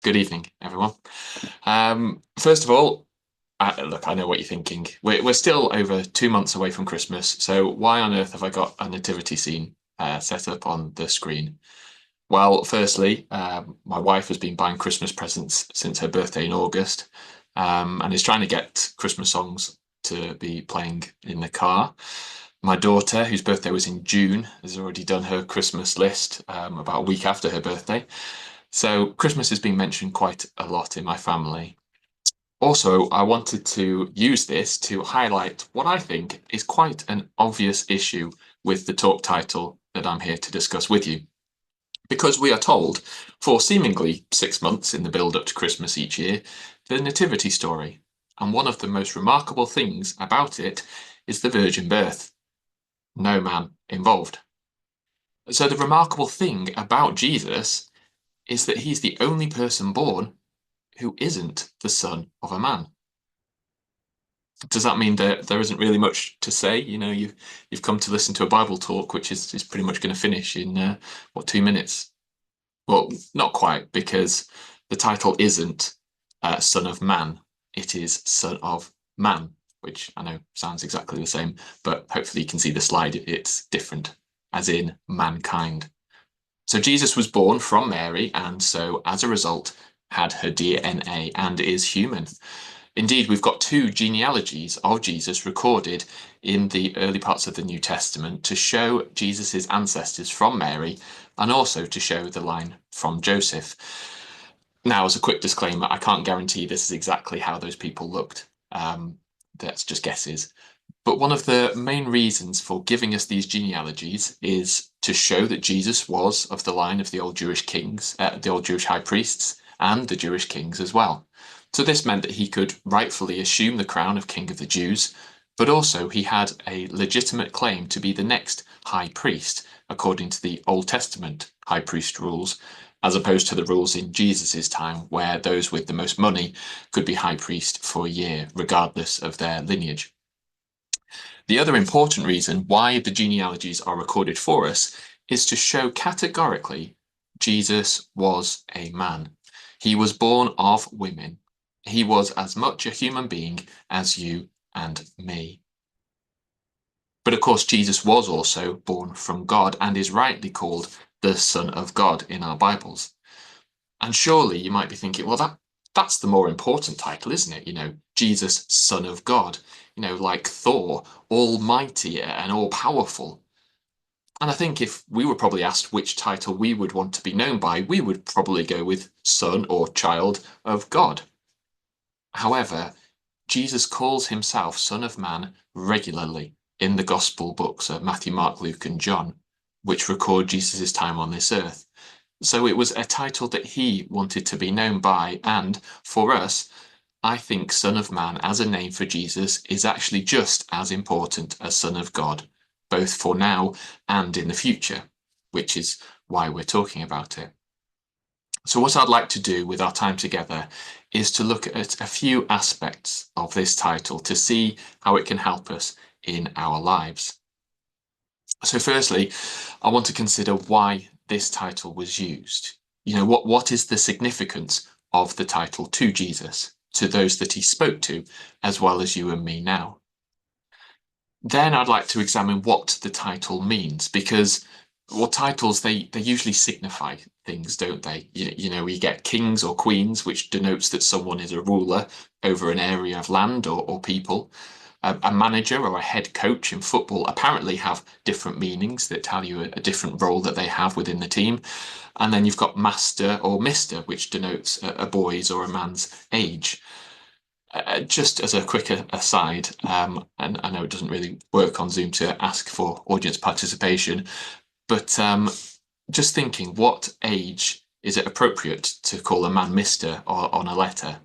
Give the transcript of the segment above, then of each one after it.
Good evening, everyone. First of all, look, I know what you're thinking. We're still over 2 months away from Christmas, so why on earth have I got a nativity scene set up on the screen? Well, firstly, my wife has been buying Christmas presents since her birthday in August, and is trying to get Christmas songs to be playing in the car. My daughter, whose birthday was in June, has already done her Christmas list about a week after her birthday. So Christmas has been mentioned quite a lot in my family. Also, I wanted to use this to highlight what I think is quite an obvious issue with the talk title that I'm here to discuss with you. Because we are told, for seemingly 6 months in the build up to Christmas each year, the Nativity story. And one of the most remarkable things about it is the virgin birth. No man involved. So the remarkable thing about Jesus is that he's the only person born who isn't the son of a man. Does that mean that there isn't really much to say? You've come to listen to a Bible talk, which is pretty much going to finish in what, 2 minutes? Well, not quite, because the title isn't Son of Man. It is Son of Man, which I know sounds exactly the same, but hopefully you can see the slide. It's different, as in mankind. So Jesus was born from Mary, and so as a result had her DNA and is human. Indeed, we've got two genealogies of Jesus recorded in the early parts of the New Testament to show Jesus's ancestors from Mary and also to show the line from Joseph. Now, as a quick disclaimer, I can't guarantee this is exactly how those people looked. That's just guesses. But one of the main reasons for giving us these genealogies is to show that Jesus was of the line of the old Jewish kings, the old Jewish high priests, and the Jewish kings as well. So this meant that he could rightfully assume the crown of King of the Jews, but also he had a legitimate claim to be the next high priest, according to the Old Testament high priest rules, as opposed to the rules in Jesus's time, where those with the most money could be high priest for a year, regardless of their lineage. The other important reason why the genealogies are recorded for us is to show categorically Jesus was a man. He was born of women. He was as much a human being as you and me. But of course, Jesus was also born from God and is rightly called the Son of God in our Bibles. And surely you might be thinking, well, that's the more important title, isn't it? Jesus, Son of God, like Thor, almighty and all powerful. And I think if we were probably asked which title we would want to be known by, we would probably go with Son or Child of God. However, Jesus calls himself Son of Man regularly in the Gospel books of Matthew, Mark, Luke, and John, which record Jesus' time on this earth. So it was a title that he wanted to be known by, and for us, I think Son of Man as a name for Jesus is actually just as important as Son of God, both for now and in the future, which is why we're talking about it. So what I'd like to do with our time together is to look at a few aspects of this title to see how it can help us in our lives. So firstly, I want to consider why this title was used. What is the significance of the title to Jesus, to those that he spoke to, as well as you and me now? Then I'd like to examine what the title means, because titles, they usually signify things, don't they? We get kings or queens, which denotes that someone is a ruler over an area of land or people. A manager or a head coach in football apparently have different meanings that tell you a different role that they have within the team. And then you've got master or mister, which denotes a boy's or a man's age. Just as a quick aside, and I know it doesn't really work on Zoom to ask for audience participation, but just thinking, what age is it appropriate to call a man Mr. on a letter?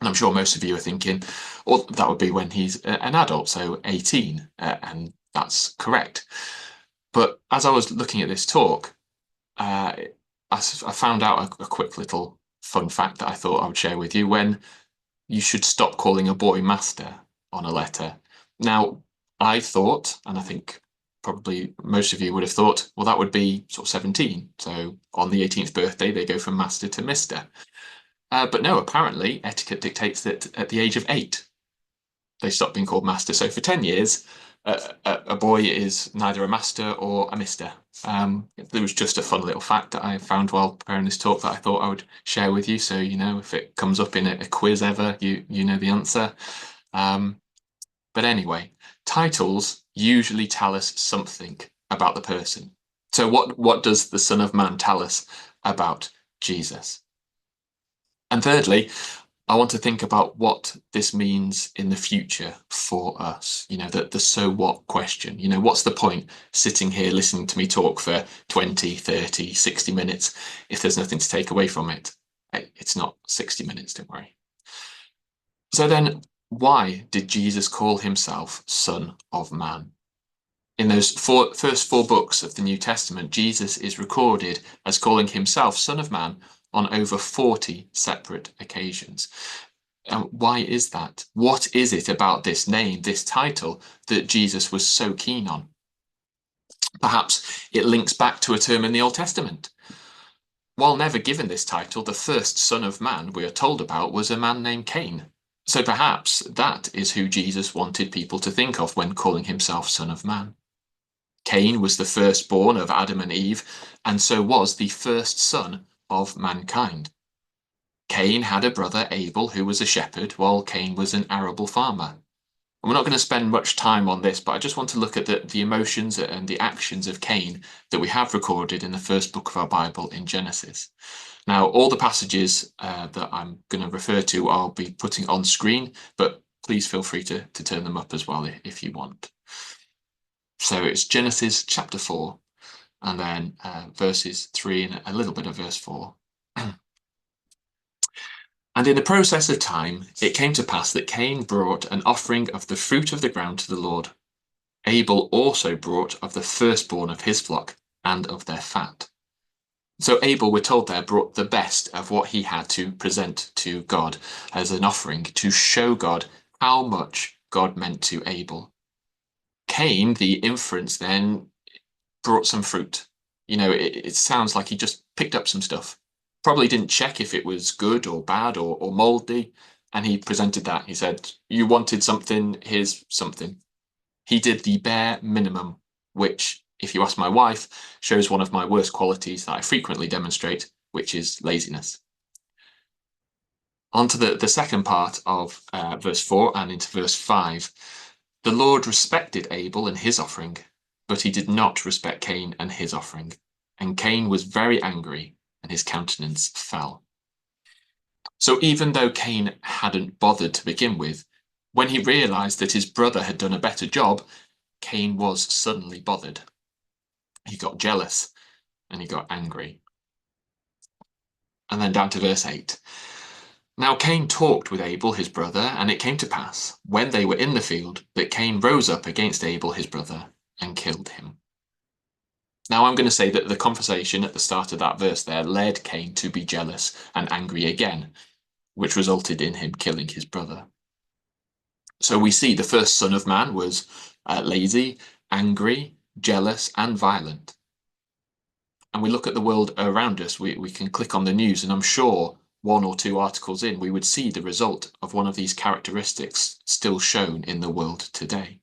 And I'm sure most of you are thinking, well, that would be when he's an adult, so 18, and that's correct. But as I was looking at this talk, I found out a quick little fun fact that I thought I would share with you, when you should stop calling a boy master on a letter. Now, I thought, and I think probably most of you would have thought, well, that would be sort of 17. So on the 18th birthday, they go from master to mister. But no, apparently etiquette dictates that at the age of 8, they stop being called master. So for 10 years, a boy is neither a master or a mister. There was just a fun little fact that I found while preparing this talk that I thought I would share with you. So, if it comes up in a quiz ever, you know the answer. Um, but anyway, titles usually tell us something about the person. So what does the Son of Man tell us about Jesus? And thirdly, I want to think about what this means in the future for us. The so what question. What's the point sitting here listening to me talk for 20, 30, 60 minutes if there's nothing to take away from it? It's not 60 minutes, don't worry. So then, why did Jesus call himself Son of Man? In those first four books of the New Testament, Jesus is recorded as calling himself Son of Man on over 40 separate occasions. Why is that? What is it about this name, this title, that Jesus was so keen on? Perhaps it links back to a term in the Old Testament. While never given this title, the first Son of Man we are told about was a man named Cain. So perhaps that is who Jesus wanted people to think of when calling himself Son of Man. Cain was the firstborn of Adam and Eve, and so was the first son of mankind. Cain had a brother, Abel, who was a shepherd, while Cain was an arable farmer. And we're not going to spend much time on this, but I just want to look at the emotions and the actions of Cain that we have recorded in the first book of our Bible in Genesis. Now, all the passages that I'm going to refer to, I'll be putting on screen, but please feel free to turn them up as well if you want. So it's Genesis chapter 4, and then verses 3 and a little bit of verse 4. And in the process of time, it came to pass that Cain brought an offering of the fruit of the ground to the Lord. Abel also brought of the firstborn of his flock and of their fat. So Abel, we're told there, brought the best of what he had to present to God as an offering to show God how much God meant to Abel. Cain, the inference then, brought some fruit. It sounds like he just picked up some stuff. Probably didn't check if it was good or bad or moldy. And he presented that. He said, you wanted something, here's something. He did the bare minimum, which, if you ask my wife, shows one of my worst qualities that I frequently demonstrate, which is laziness. On to the second part of verse 4 and into verse 5. The Lord respected Abel and his offering, but he did not respect Cain and his offering. And Cain was very angry, and his countenance fell. So even though Cain hadn't bothered to begin with, when he realized that his brother had done a better job, Cain was suddenly bothered. He got jealous, and he got angry. And then down to verse 8. Now Cain talked with Abel his brother, and it came to pass, when they were in the field, that Cain rose up against Abel his brother, and killed him. Now I'm going to say that the conversation at the start of that verse there led Cain to be jealous and angry again, which resulted in him killing his brother. So we see the first Son of Man was lazy, angry, jealous, and violent. And we look at the world around us, we can click on the news, and I'm sure one or two articles in, we would see the result of one of these characteristics still shown in the world today.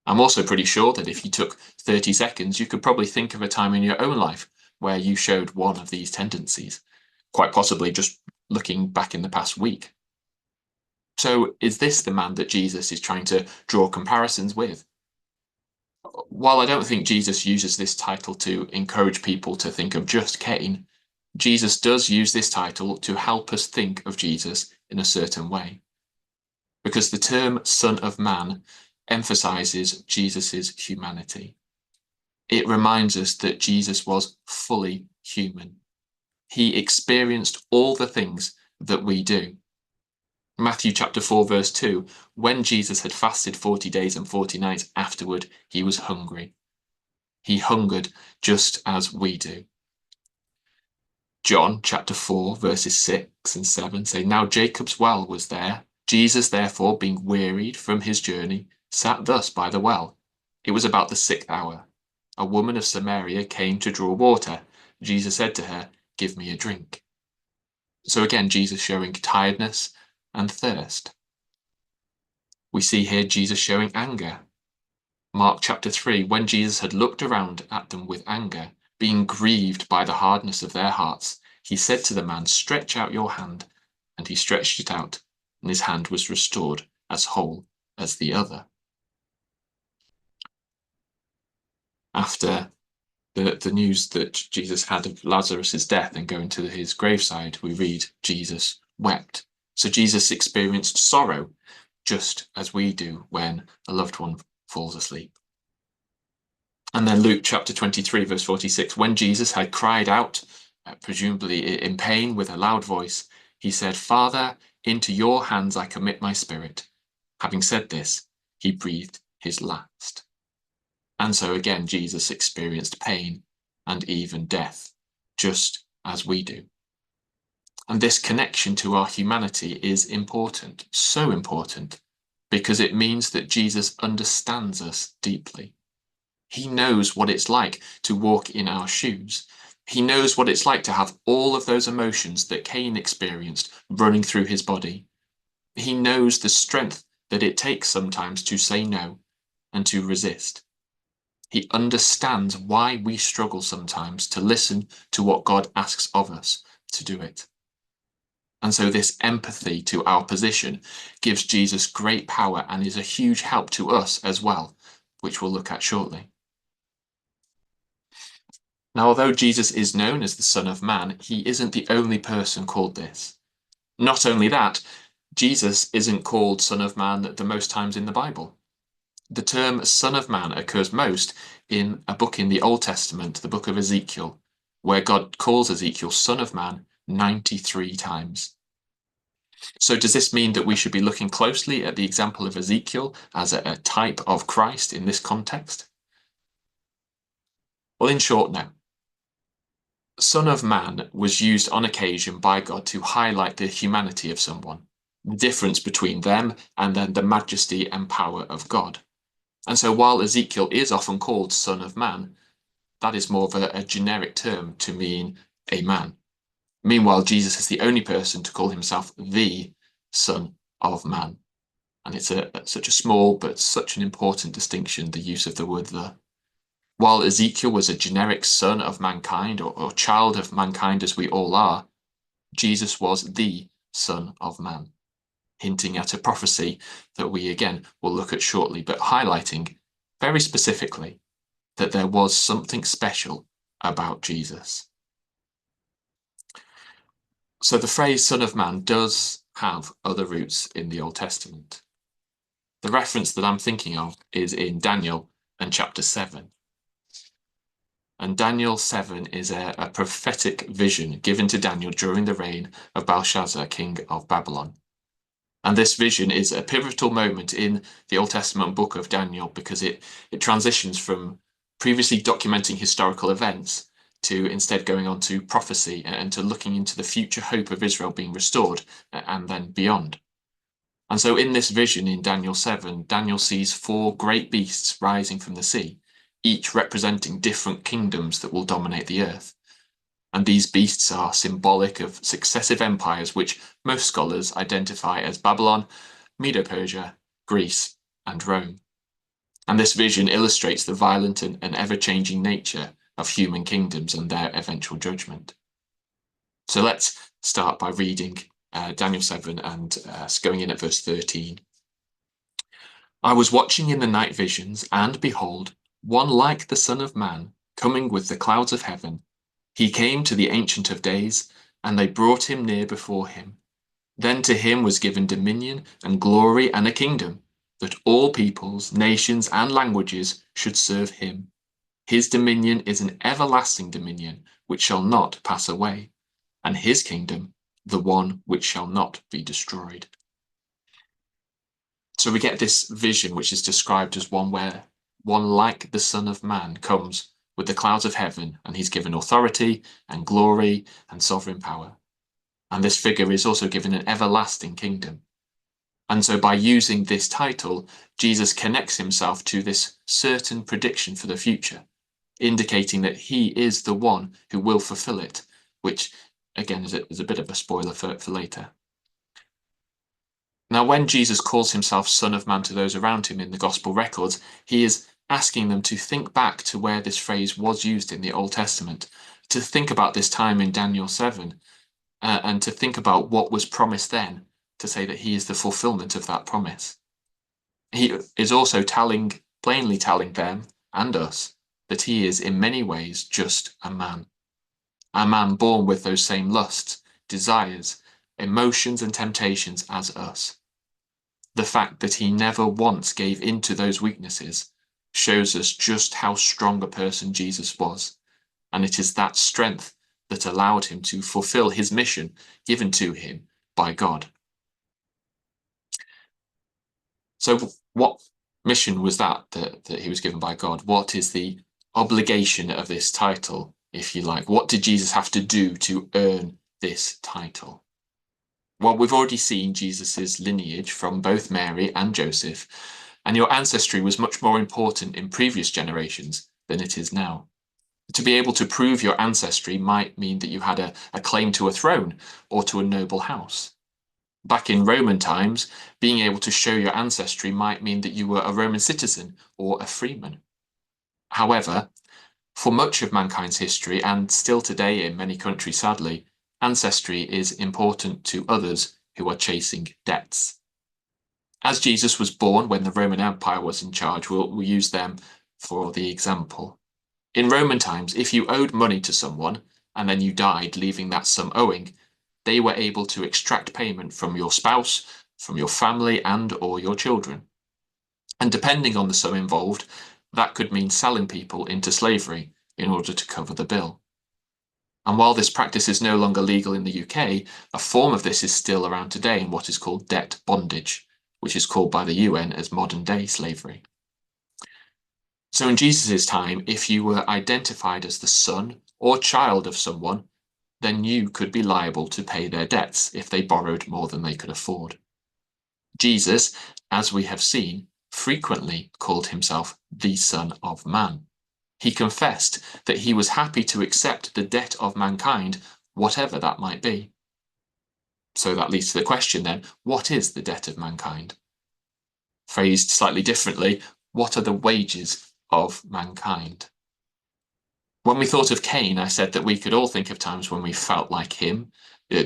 I'm also pretty sure that if you took 30 seconds, you could probably think of a time in your own life where you showed one of these tendencies, quite possibly just looking back in the past week. So is this the man that Jesus is trying to draw comparisons with? While I don't think Jesus uses this title to encourage people to think of just Cain, Jesus does use this title to help us think of Jesus in a certain way. Because the term Son of Man emphasizes Jesus's humanity. It reminds us that Jesus was fully human. He experienced all the things that we do. Matthew chapter 4, verse 2, when Jesus had fasted 40 days and 40 nights afterward, he was hungry. He hungered just as we do. John chapter 4, verses 6 and 7 say, now Jacob's well was there. Jesus, therefore, being wearied from his journey, sat thus by the well. It was about the 6th hour. A woman of Samaria came to draw water. Jesus said to her, give me a drink. So again, Jesus showing tiredness and thirst. We see here Jesus showing anger. Mark chapter 3, when Jesus had looked around at them with anger, being grieved by the hardness of their hearts, he said to the man, "Stretch out your hand." And he stretched it out, and his hand was restored as whole as the other. After the news that Jesus had of Lazarus's death and going to his graveside, we read Jesus wept. So Jesus experienced sorrow just as we do when a loved one falls asleep. And then Luke chapter 23, verse 46, when Jesus had cried out, presumably in pain with a loud voice, he said, "Father, into your hands I commit my spirit." Having said this, he breathed his last. And so again, Jesus experienced pain and even death, just as we do. And this connection to our humanity is important, so important, because it means that Jesus understands us deeply. He knows what it's like to walk in our shoes. He knows what it's like to have all of those emotions that Cain experienced running through his body. He knows the strength that it takes sometimes to say no and to resist. He understands why we struggle sometimes to listen to what God asks of us to do it. And so this empathy to our position gives Jesus great power and is a huge help to us as well, which we'll look at shortly. Now, although Jesus is known as the Son of Man, he isn't the only person called this. Not only that, Jesus isn't called Son of Man the most times in the Bible. The term Son of Man occurs most in a book in the Old Testament, the book of Ezekiel, where God calls Ezekiel Son of Man 93 times. So does this mean that we should be looking closely at the example of Ezekiel as a type of Christ in this context? Well, in short, no. Son of Man was used on occasion by God to highlight the humanity of someone, the difference between them and then the majesty and power of God. And so while Ezekiel is often called Son of Man, that is more of a generic term to mean a man. Meanwhile, Jesus is the only person to call himself the Son of Man. And it's such a small but such an important distinction, the use of the word the. While Ezekiel was a generic son of mankind or child of mankind as we all are, Jesus was the Son of Man, hinting at a prophecy that we again will look at shortly, but highlighting very specifically that there was something special about Jesus. So the phrase Son of Man does have other roots in the Old Testament. The reference that I'm thinking of is in Daniel and chapter 7. And Daniel 7 is a prophetic vision given to Daniel during the reign of Belshazzar, king of Babylon. And this vision is a pivotal moment in the Old Testament book of Daniel because it transitions from previously documenting historical events to instead going on to prophecy and to looking into the future hope of Israel being restored and then beyond. And so in this vision in Daniel 7, Daniel sees four great beasts rising from the sea, each representing different kingdoms that will dominate the earth. And these beasts are symbolic of successive empires, which most scholars identify as Babylon, Medo-Persia, Greece, and Rome. And this vision illustrates the violent and ever-changing nature of human kingdoms and their eventual judgment. So let's start by reading Daniel 7 and going in at verse 13. I was watching in the night visions, and behold, one like the Son of Man, coming with the clouds of heaven. He came to the Ancient of Days, and they brought him near before him. Then to him was given dominion and glory and a kingdom, that all peoples, nations, and languages should serve him. His dominion is an everlasting dominion, which shall not pass away, and his kingdom, the one which shall not be destroyed. So we get this vision, which is described as one where one like the Son of Man comes with the clouds of heaven, and he's given authority and glory and sovereign power. And this figure is also given an everlasting kingdom. And so by using this title, Jesus connects himself to this certain prediction for the future, indicating that he is the one who will fulfill it, which again, as a bit of a spoiler for later. Now, when Jesus calls himself Son of Man to those around him in the Gospel records, he is asking them to think back to where this phrase was used in the Old Testament, to think about this time in Daniel 7, and to think about what was promised then, to say that he is the fulfillment of that promise. He is also plainly telling them and us that he is in many ways just a man born with those same lusts, desires, emotions, and temptations as us. The fact that he never once gave in to those weaknesses shows us just how strong a person Jesus was, and it is that strength that allowed him to fulfill his mission given to him by God. So what mission was that he was given by God? What is the obligation of this title, if you like? What did Jesus have to do to earn this title? Well, we've already seen Jesus's lineage from both Mary and Joseph, and your ancestry was much more important in previous generations than it is now. To be able to prove your ancestry might mean that you had a claim to a throne or to a noble house. Back in Roman times, being able to show your ancestry might mean that you were a Roman citizen or a freeman. However, for much of mankind's history, and still today in many countries, sadly, ancestry is important to others who are chasing debts. As Jesus was born when the Roman Empire was in charge, we'll use them for the example. In Roman times, if you owed money to someone and then you died, leaving that sum owing, they were able to extract payment from your spouse, from your family, and/or your children. And depending on the sum involved, that could mean selling people into slavery in order to cover the bill. And while this practice is no longer legal in the UK, a form of this is still around today in what is called debt bondage, which is called by the UN as modern-day slavery. So in Jesus' time, if you were identified as the son or child of someone, then you could be liable to pay their debts if they borrowed more than they could afford. Jesus, as we have seen, frequently called himself the Son of Man. He confessed that he was happy to accept the debt of mankind, whatever that might be. So that leads to the question then, what is the debt of mankind? Phrased slightly differently, what are the wages of mankind? When we thought of Cain, I said that we could all think of times when we felt like him,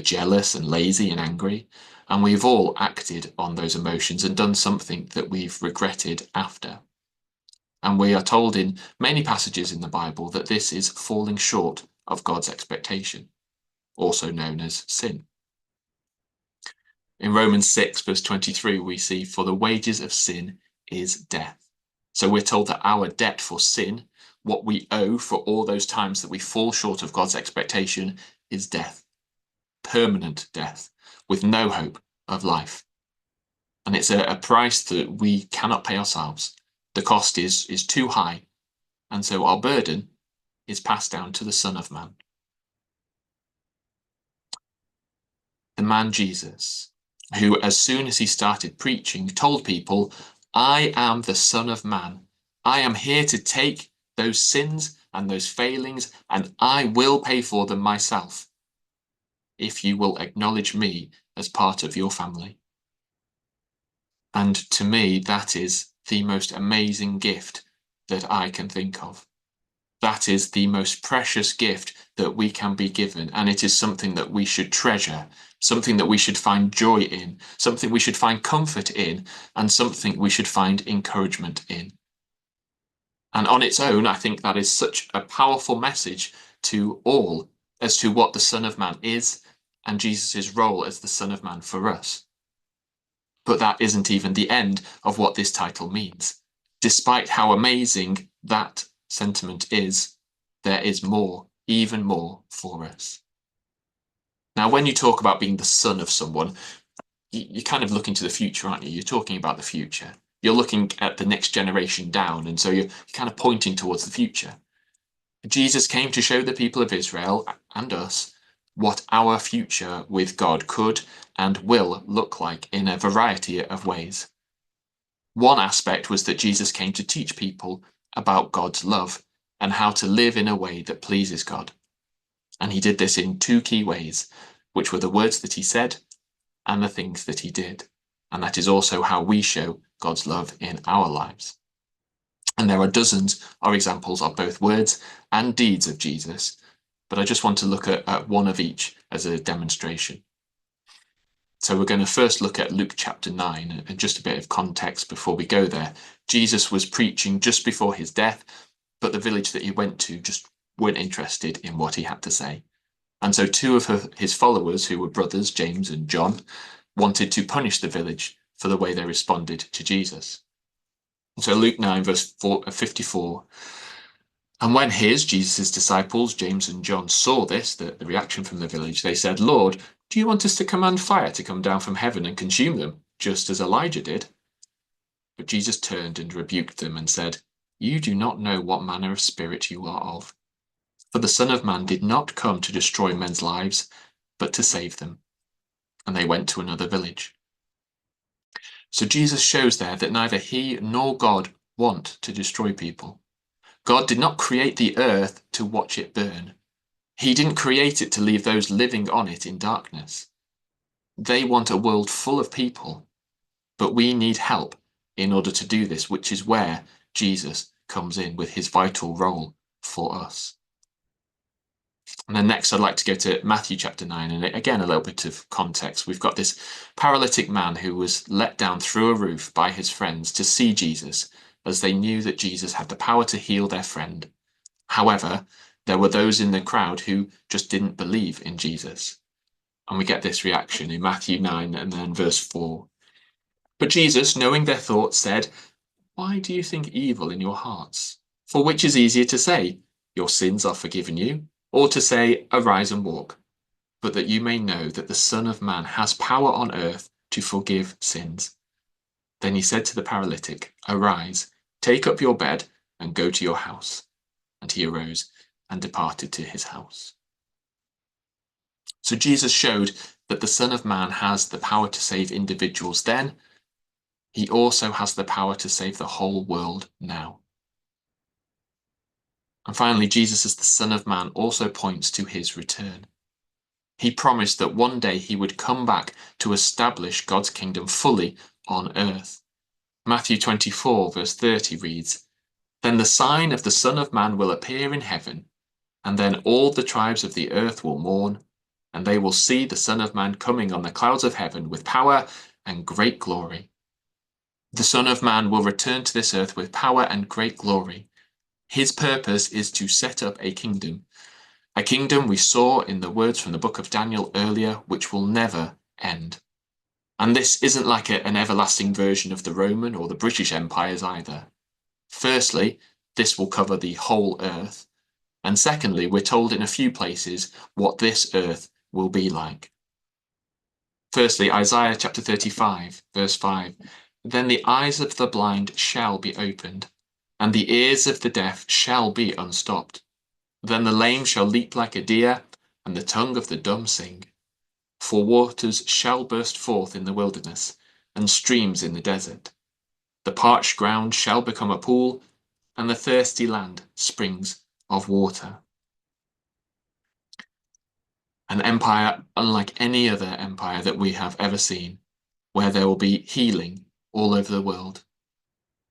jealous and lazy and angry, and we've all acted on those emotions and done something that we've regretted after. And we are told in many passages in the Bible that this is falling short of God's expectation, also known as sin. In Romans 6, verse 23, we see, "For the wages of sin is death." So we're told that our debt for sin, what we owe for all those times that we fall short of God's expectation, is death. Permanent death, with no hope of life. And it's a price that we cannot pay ourselves. The cost is too high, and so our burden is passed down to the Son of Man. The man Jesus, who as soon as he started preaching told people, "I am the Son of Man. I am here to take those sins and those failings, and I will pay for them myself, if you will acknowledge me as part of your family." And to me, that is the most amazing gift that I can think of. That is the most precious gift that we can be given, and it is something that we should treasure, something that we should find joy in, something we should find comfort in, and something we should find encouragement in. And on its own, I think that is such a powerful message to all as to what the Son of Man is and Jesus' role as the Son of Man for us. But that isn't even the end of what this title means. Despite how amazing that sentiment is, there is more, even more for us. Now, when you talk about being the son of someone, you're kind of looking to the future, aren't you? You're talking about the future. You're looking at the next generation down, and so you're kind of pointing towards the future. Jesus came to show the people of Israel and us what our future with God could and will look like in a variety of ways. One aspect was that Jesus came to teach people about God's love and how to live in a way that pleases God. And he did this in two key ways, which were the words that he said and the things that he did. And that is also how we show God's love in our lives. And there are dozens of examples of both words and deeds of Jesus, but I just want to look at one of each as a demonstration. So we're going to first look at Luke chapter 9, and just a bit of context before we go there. Jesus was preaching just before his death, but the village that he went to just weren't interested in what he had to say. And so two of his followers, who were brothers, James and John, wanted to punish the village for the way they responded to Jesus. And so Luke 9, verse 54, and when Jesus' disciples, James and John, saw this, the reaction from the village, they said, "Lord, do you want us to command fire to come down from heaven and consume them, just as Elijah did?" But Jesus turned and rebuked them and said, "You do not know what manner of spirit you are of. For the Son of Man did not come to destroy men's lives, but to save them." And they went to another village. So Jesus shows there that neither he nor God want to destroy people. God did not create the earth to watch it burn. He didn't create it to leave those living on it in darkness. They want a world full of people, but we need help in order to do this, which is where Jesus comes in with his vital role for us. And then next, I'd like to go to Matthew chapter 9, and again, a little bit of context. We've got this paralytic man who was let down through a roof by his friends to see Jesus, as they knew that Jesus had the power to heal their friend. However, there were those in the crowd who just didn't believe in Jesus. And we get this reaction in Matthew 9 and then verse 4. But Jesus, knowing their thoughts, said, "Why do you think evil in your hearts? For which is easier to say, 'Your sins are forgiven you,' or to say, 'Arise and walk'? But that you may know that the Son of Man has power on earth to forgive sins." Then he said to the paralytic, "Arise, take up your bed and go to your house." And he arose and departed to his house. So Jesus showed that the Son of Man has the power to save individuals then. He also has the power to save the whole world now. And finally, Jesus as the Son of Man also points to his return. He promised that one day he would come back to establish God's kingdom fully on earth. Matthew 24, verse 30 reads, "Then the sign of the Son of Man will appear in heaven, and then all the tribes of the earth will mourn, and they will see the Son of Man coming on the clouds of heaven with power and great glory." The Son of Man will return to this earth with power and great glory. His purpose is to set up a kingdom we saw in the words from the book of Daniel earlier, which will never end. And this isn't like an everlasting version of the Roman or the British empires either. Firstly, this will cover the whole earth. And secondly, we're told in a few places what this earth will be like. Firstly, Isaiah chapter 35, verse 5. "Then the eyes of the blind shall be opened, and the ears of the deaf shall be unstopped. Then the lame shall leap like a deer, and the tongue of the dumb sing. For waters shall burst forth in the wilderness, and streams in the desert. The parched ground shall become a pool, and the thirsty land springs of water." An empire unlike any other empire that we have ever seen, where there will be healing all over the world.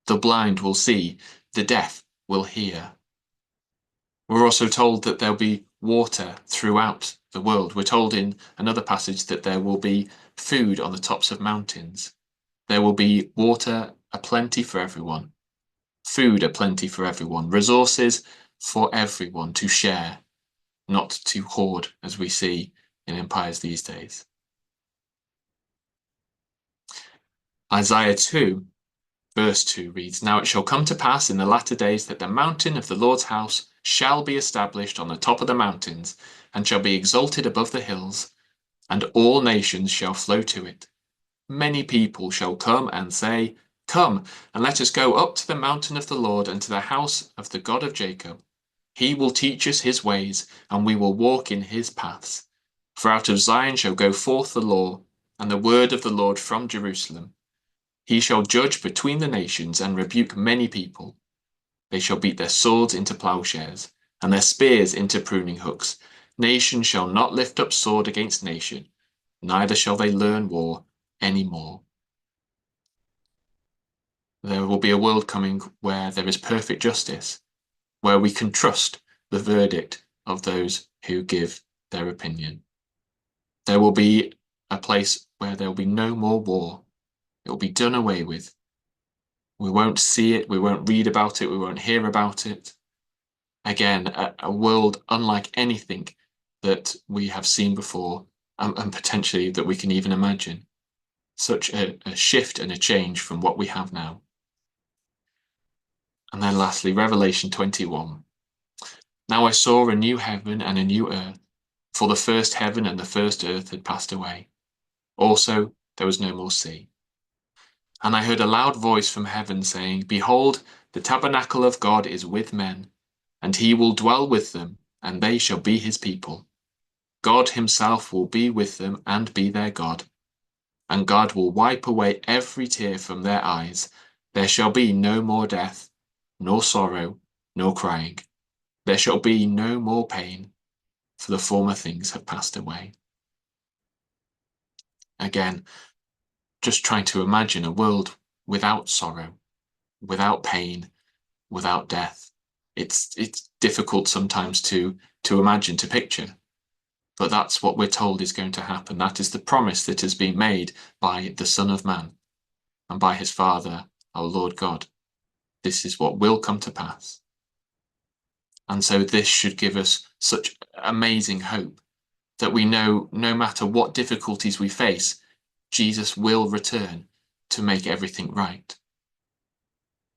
The blind will see, the deaf will hear. We're also told that there'll be water throughout the world. We're told in another passage that there will be food on the tops of mountains. There will be water aplenty for everyone, food aplenty for everyone, resources for everyone to share, not to hoard as we see in empires these days. Isaiah 2, verse 2 reads, "Now it shall come to pass in the latter days that the mountain of the Lord's house shall be established on the top of the mountains, and shall be exalted above the hills, and all nations shall flow to it. Many people shall come and say, 'Come, and let us go up to the mountain of the Lord, and to the house of the God of Jacob. He will teach us his ways, and we will walk in his paths. For out of Zion shall go forth the law, and the word of the Lord from Jerusalem. He shall judge between the nations, and rebuke many people. They shall beat their swords into plowshares, and their spears into pruning hooks, Nation shall not lift up sword against nation, neither shall they learn war any more. There will be a world coming where there is perfect justice, where we can trust the verdict of those who give their opinion. There will be a place where there will be no more war. It will be done away with. We won't see it, we won't read about it, we won't hear about it. Again, a world unlike anything that we have seen before, and potentially that we can even imagine. Such a shift and a change from what we have now. And then lastly, Revelation 21. Now I saw a new heaven and a new earth, for the first heaven and the first earth had passed away. Also, there was no more sea. And I heard a loud voice from heaven saying, Behold, the tabernacle of God is with men, and he will dwell with them, and they shall be his people. God himself will be with them and be their God. And God will wipe away every tear from their eyes. There shall be no more death, nor sorrow, nor crying. There shall be no more pain, for the former things have passed away. Again, just trying to imagine a world without sorrow, without pain, without death. It's difficult sometimes to imagine, to picture. But that's what we're told is going to happen. That is the promise that has been made by the Son of Man and by his Father, our Lord God. This is what will come to pass. And so this should give us such amazing hope that we know no matter what difficulties we face, Jesus will return to make everything right.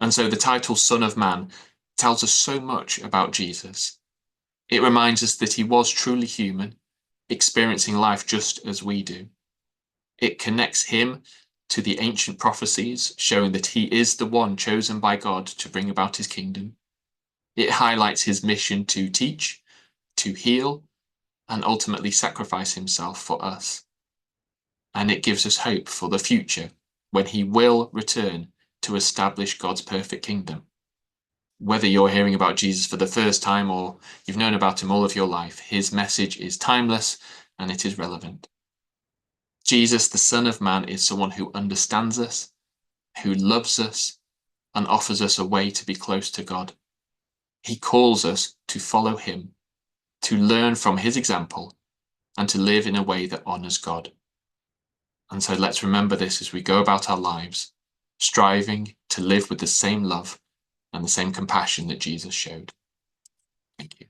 And so the title Son of Man tells us so much about Jesus. It reminds us that he was truly human, experiencing life just as we do. It connects him to the ancient prophecies, showing that he is the one chosen by God to bring about his kingdom. It highlights his mission to teach, to heal, and ultimately sacrifice himself for us. And it gives us hope for the future when he will return to establish God's perfect kingdom. Whether you're hearing about Jesus for the first time or you've known about him all of your life, his message is timeless and it is relevant. Jesus, the Son of Man, is someone who understands us, who loves us, and offers us a way to be close to God. He calls us to follow him, to learn from his example, and to live in a way that honors God. And so let's remember this as we go about our lives, striving to live with the same love and the same compassion that Jesus showed. Thank you.